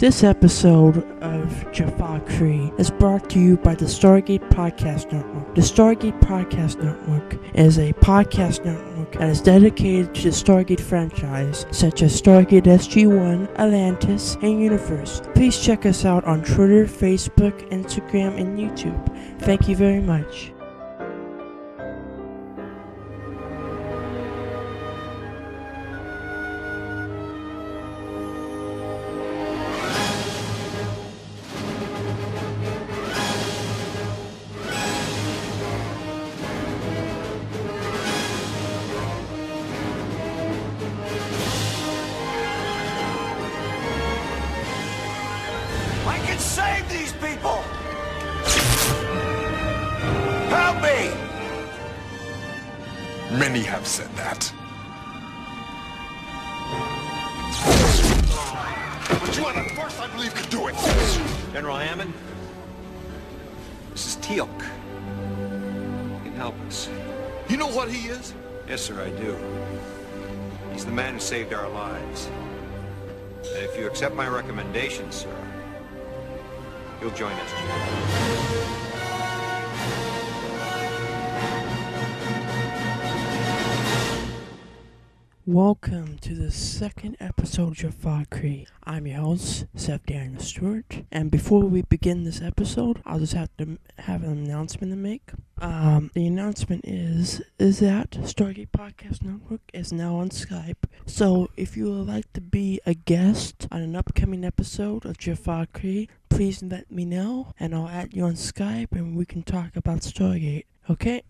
This episode of Jaffa Kree is brought to you by the Stargate Podcast Network. The Stargate Podcast Network is a podcast network that is dedicated to the Stargate franchise, such as Stargate SG-1, Atlantis, and Universe. Please check us out on Twitter, Facebook, Instagram, and YouTube. Thank you very much. Save these people! Help me! Many have said that. But you are the first I believe could do it. General Hammond, this is Teal'c. He can help us. You know what he is? Yes, sir, I do. He's the man who saved our lives. And if you accept my recommendation, sir, you'll join us, Jim. Welcome to the second episode of Jaffa Kree. I'm your host, Seth Daniel Stewart, and before we begin this episode, I'll just have to have an announcement to make. The announcement is that Stargate Podcast Network is now on Skype, so if you would like to be a guest on an upcoming episode of Jaffa Kree, please let me know, and I'll add you on Skype, and we can talk about Stargate, okay?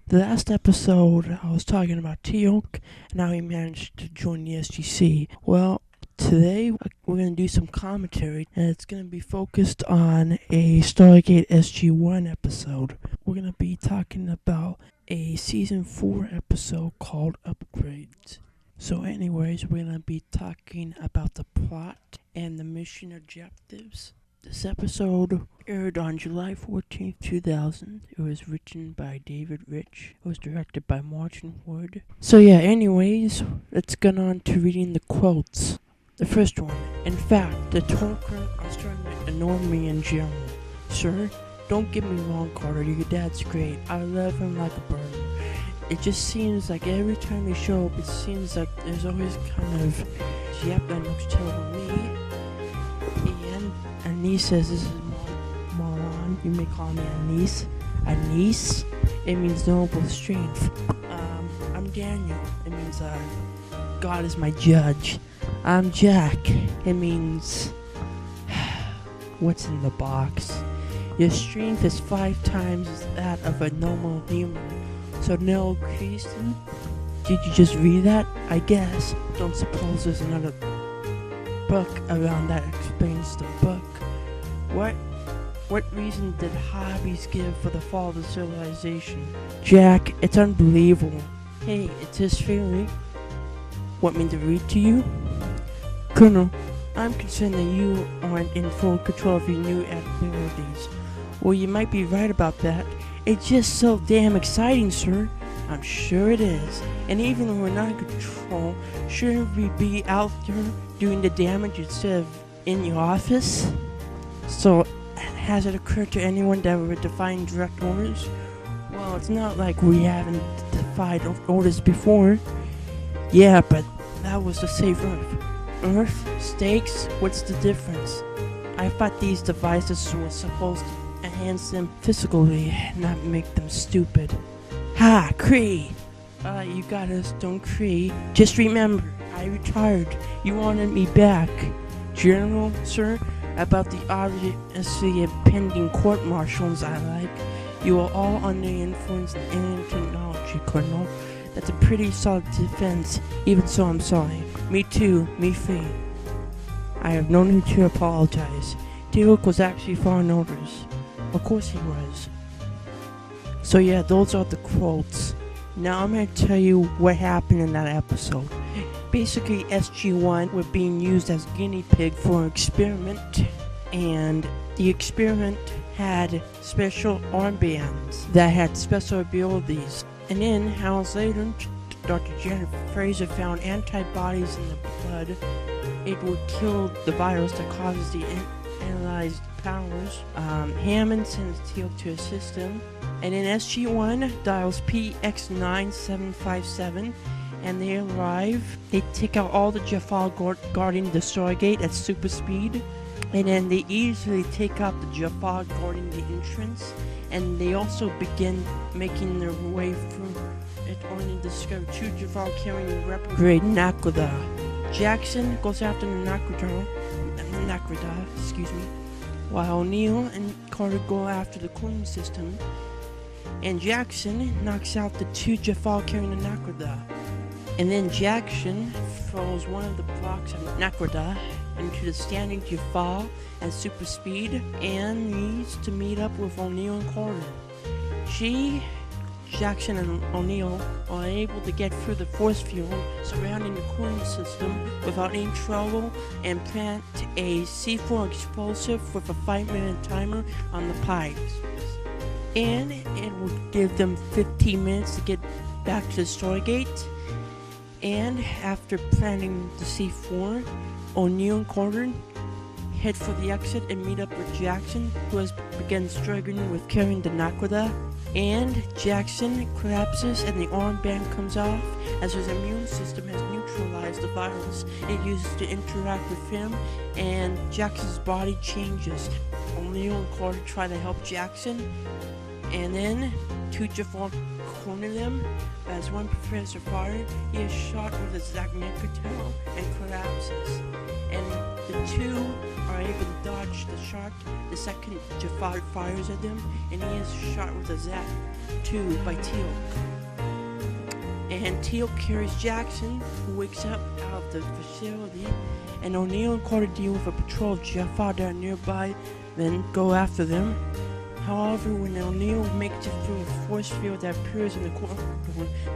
The last episode, I was talking about Teal'c and how he managed to join the SGC. Well, today we're going to do some commentary, and it's going to be focused on a Stargate SG-1 episode. We're going to be talking about a Season 4 episode called Upgrades. So anyways, we're going to be talking about the plot and the mission objectives. This episode aired on July 14th, 2000. It was written by David Rich. It was directed by Martin Wood. So anyways, let's get on to reading the quotes. The first one. In fact, the Tolkien are starting to annoy me in general. Sir, don't get me wrong, Carter. Your dad's great. I love him like a bird. It just seems like every time they show up, it seems like there's always kind of, yep, that looks terrible to me. And Anise says, this is Moron. You may call me Anise. Anise, it means noble strength. I'm Daniel. It means God is my judge. I'm Jack. It means what's in the box. Your strength is 5 times that of a normal human. So no, Kristen, did you just read that? I guess. Don't suppose there's another book around that explains the book. What reason did hobbies give for the fall of the civilization? Jack, it's unbelievable. Hey, it's his theory. Want me to read to you? Colonel, I'm concerned that you aren't in full control of your new abilities. Well, you might be right about that. It's just so damn exciting, sir. I'm sure it is. And even when we're not in control, shouldn't we be out there doing the damage instead of in your office? So, has it occurred to anyone that we're defying direct orders? Well, it's not like we haven't defied orders before. Yeah, but that was to save Earth. Earth? Stakes? What's the difference? I thought these devices were supposed to enhance them physically, not make them stupid. Ha! Kree! You got us, don't Kree. Just remember, I retired. You wanted me back. General, sir, about the obviously impending court-martials I like. You are all under the influence of alien technology, Colonel. That's a pretty solid defense. Even so, I'm sorry. Me too. Me too. I have no need to apologize. Teal'c was actually following orders. Of course he was. So those are the quotes. Now I'm going to tell you what happened in that episode. Basically, SG-1 were being used as guinea pig for an experiment, and the experiment had special armbands that had special abilities. And then, hours later, Dr. Janet Fraser found antibodies in the blood it would kill the virus that causes the analyzed powers. Hammond sends Teal to assist him, and then SG-1 dials PX9757, and they arrive. They take out all the Jaffa guarding the Stargate at super speed, and then they easily take out the Jaffa guarding the entrance, and they also begin making their way through it, only to discover two Jaffa carrying retrograde Nakoda. Jackson goes after the Nakoda, while O'Neill and Carter go after the cooling system, and Jackson knocks out the two Jaffa carrying the Nakoda. And then Jackson throws one of the blocks of Nakoda into the standing Jaffa at super speed and needs to meet up with O'Neill and Carter. Jackson and O'Neill are able to get through the force field surrounding the cooling system without any trouble and plant a C4 explosive with a 5-minute timer on the pipes. And it will give them 15 minutes to get back to the Stargate. And after planting the C4, O'Neill and Carter head for the exit and meet up with Jackson, who has begun struggling with carrying the Nakoda. And Jackson collapses and the armband comes off as his immune system has neutralized the virus it uses to interact with him, and Jackson's body changes. O'Neill and Carter try to help Jackson, and then two Jaffa corner them. As one Professor Fire, he is shot with a Zagnakotel and collapses. And the two are able to dodge the shot. The second Jaffa fires at them, and he is shot with a Zag-2 by Teal. And Teal carries Jackson, who wakes up out of the facility, and O'Neill and Carter deal with a patrol of Jaffa that are nearby, then go after them. However, when O'Neill makes it through a force field that appears in the corridor,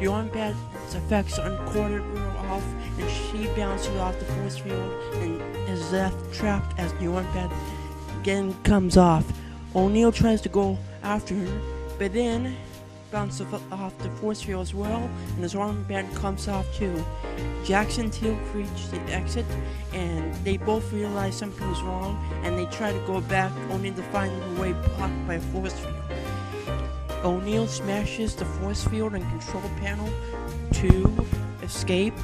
the armband's effects on Carter wear off, and she bounces off the force field and is left trapped as the armband again comes off. O'Neill tries to go after her, but then bounces off the force field as well, and his armband comes off too. Jackson and Teal reach the exit, and they both realize something is wrong, and they try to go back, only to find the way blocked by a force field. O'Neill smashes the force field and control panel to escape,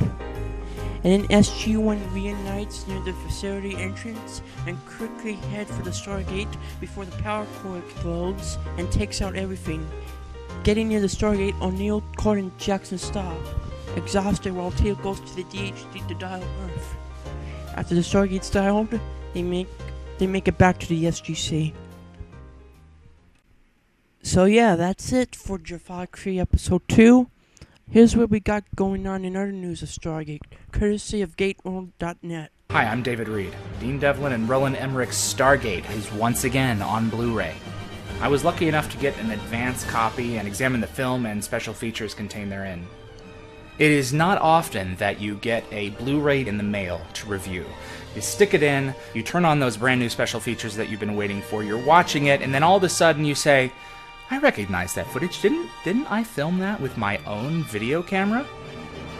and then SG-1 reunites near the facility entrance and quickly head for the Stargate before the power core explodes and takes out everything. Getting near the Stargate, O'Neill, Carter, and Jackson stop, exhausted, while Teal goes to the DHD to dial Earth. After the Stargate's dialed, they make it back to the SGC. So yeah, that's it for Jaffa Kree Episode 2. Here's what we got going on in other news of Stargate, courtesy of GateWorld.net. Hi, I'm David Reed. Dean Devlin and Roland Emmerich's Stargate is once again on Blu-ray. I was lucky enough to get an advance copy and examine the film and special features contained therein. It is not often that you get a Blu-ray in the mail to review. You stick it in, you turn on those brand new special features that you've been waiting for, you're watching it, and then all of a sudden you say, I recognize that footage. Didn't I film that with my own video camera?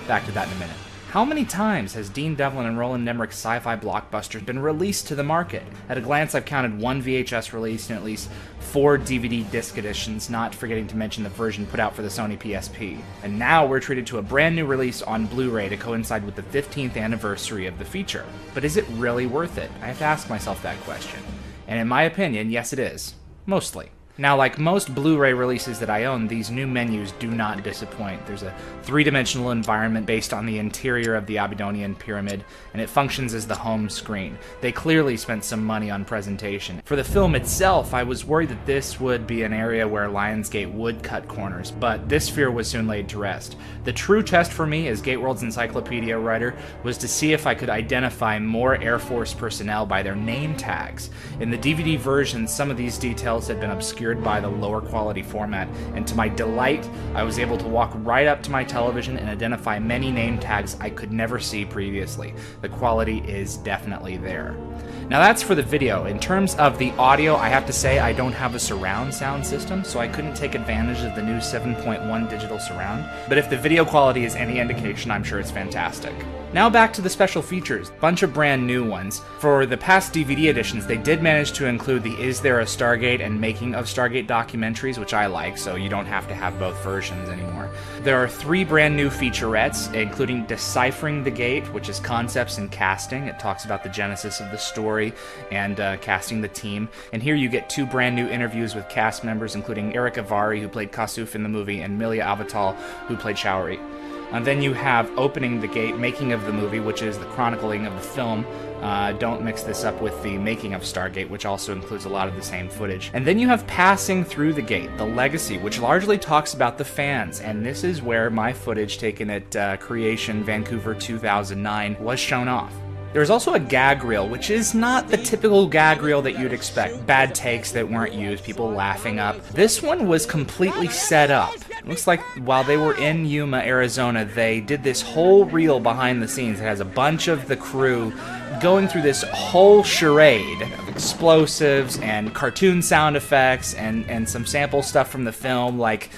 Back to that in a minute. How many times has Dean Devlin and Roland Emmerich's sci-fi blockbuster been released to the market? At a glance, I've counted one VHS release and at least 4 DVD disc editions, not forgetting to mention the version put out for the Sony PSP. And now we're treated to a brand new release on Blu-ray to coincide with the 15th anniversary of the feature. But is it really worth it? I have to ask myself that question. And in my opinion, yes it is. Mostly. Now, like most Blu-ray releases that I own, these new menus do not disappoint. There's a 3-dimensional environment based on the interior of the Abydonian Pyramid, and it functions as the home screen. They clearly spent some money on presentation. For the film itself, I was worried that this would be an area where Lionsgate would cut corners, but this fear was soon laid to rest. The true test for me as GateWorld's encyclopedia writer was to see if I could identify more Air Force personnel by their name tags. In the DVD version, some of these details had been obscured by the lower quality format, and to my delight, I was able to walk right up to my television and identify many name tags I could never see previously. The quality is definitely there. Now that's for the video. In terms of the audio, I have to say I don't have a surround sound system, so I couldn't take advantage of the new 7.1 digital surround, but if the video quality is any indication, I'm sure it's fantastic. Now back to the special features, bunch of brand new ones. For the past DVD editions, they did manage to include the Is There a Stargate and Making of Stargate documentaries, which I like, so you don't have to have both versions anymore. There are 3 brand new featurettes, including Deciphering the Gate, which is concepts and casting. It talks about the genesis of the story and casting the team. And here you get 2 brand new interviews with cast members, including Eric Avari, who played Kasuf in the movie, and Milia Avatal, who played Shaori. And then you have Opening the Gate, Making of the Movie, which is the chronicling of the film. Don't mix this up with the Making of Stargate, which also includes a lot of the same footage. And then you have Passing Through the Gate, The Legacy, which largely talks about the fans. And this is where my footage taken at Creation Vancouver 2009 was shown off. There's also a gag reel, which is not the typical gag reel that you'd expect. Bad takes that weren't used, people laughing up. This one was completely set up. It looks like while they were in Yuma, Arizona, they did this whole reel behind the scenes. It has a bunch of the crew going through this whole charade of explosives and cartoon sound effects and some sample stuff from the film, like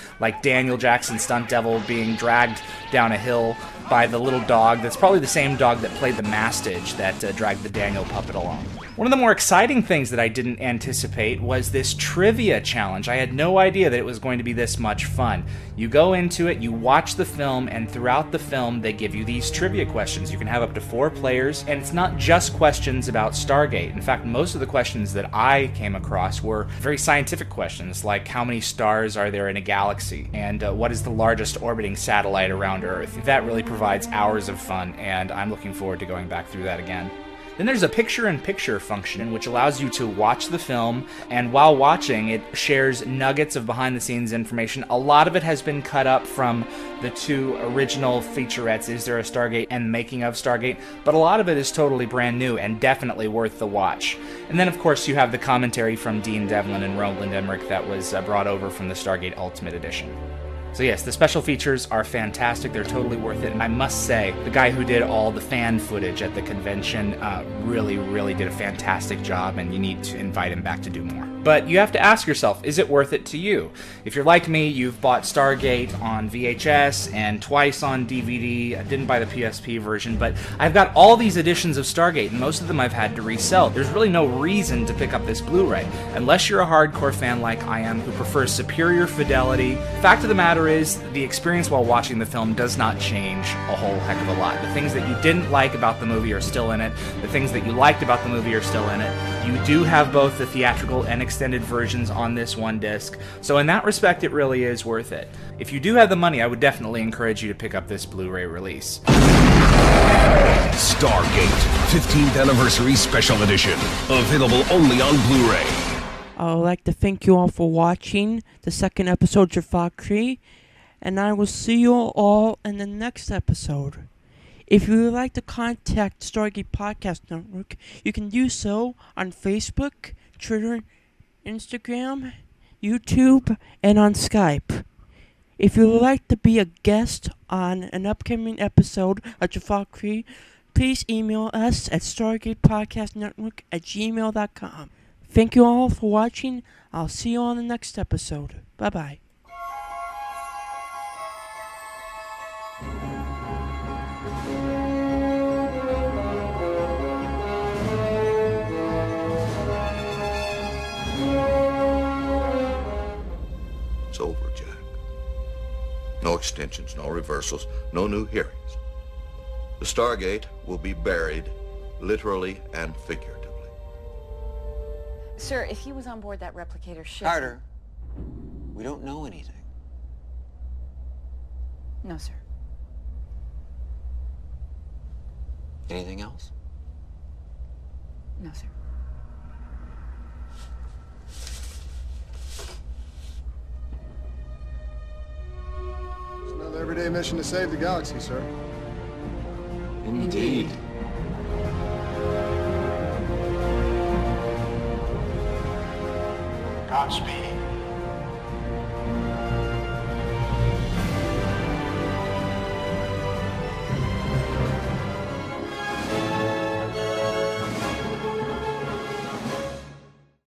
Daniel Jackson's Stunt Devil being dragged down a hill by the little dog that's probably the same dog that played the Mastage that dragged the Daniel puppet along. One of the more exciting things that I didn't anticipate was this trivia challenge. I had no idea that it was going to be this much fun. You go into it, you watch the film, and throughout the film they give you these trivia questions. You can have up to 4 players, and it's not just questions about Stargate. In fact, most of the questions that I came across were very scientific questions, like how many stars are there in a galaxy, and what is the largest orbiting satellite around Earth. That really provides hours of fun, and I'm looking forward to going back through that again. Then there's a picture-in-picture function, which allows you to watch the film, and while watching, it shares nuggets of behind-the-scenes information. A lot of it has been cut up from the 2 original featurettes, Is There a Stargate and Making of Stargate, but a lot of it is totally brand new and definitely worth the watch. And then, of course, you have the commentary from Dean Devlin and Roland Emmerich that was brought over from the Stargate Ultimate Edition. So yes, the special features are fantastic. They're totally worth it. And I must say, the guy who did all the fan footage at the convention really did a fantastic job, and you need to invite him back to do more. But you have to ask yourself, is it worth it to you? If you're like me, you've bought Stargate on VHS and twice on DVD. I didn't buy the PSP version, but I've got all these editions of Stargate, and most of them I've had to resell. There's really no reason to pick up this Blu-ray, unless you're a hardcore fan like I am who prefers superior fidelity. Fact of the matter is, the experience while watching the film does not change a whole heck of a lot. The things that you didn't like about the movie are still in it. The things that you liked about the movie are still in it. You do have both the theatrical and extended versions on this one disc, so in that respect it really is worth it. If you do have the money, I would definitely encourage you to pick up this Blu-ray release. Stargate 15th Anniversary Special Edition, available only on Blu-ray. I would like to thank you all for watching the second episode of Jaffa Kree, and I will see you all in the next episode. If you would like to contact Stargate Podcast Network, you can do so on Facebook, Twitter, Instagram, YouTube, and on Skype. If you would like to be a guest on an upcoming episode of Jaffa Kree, please email us at stargatepodcastnetwork@gmail.com. Thank you all for watching. I'll see you on the next episode. Bye-bye. It's over, Jack. No extensions, no reversals, no new hearings. The Stargate will be buried, literally and figuratively. Sir, if he was on board that replicator ship... Carter, we don't know anything. No, sir. Anything else? No, sir. It's another everyday mission to save the galaxy, sir. Indeed. Godspeed.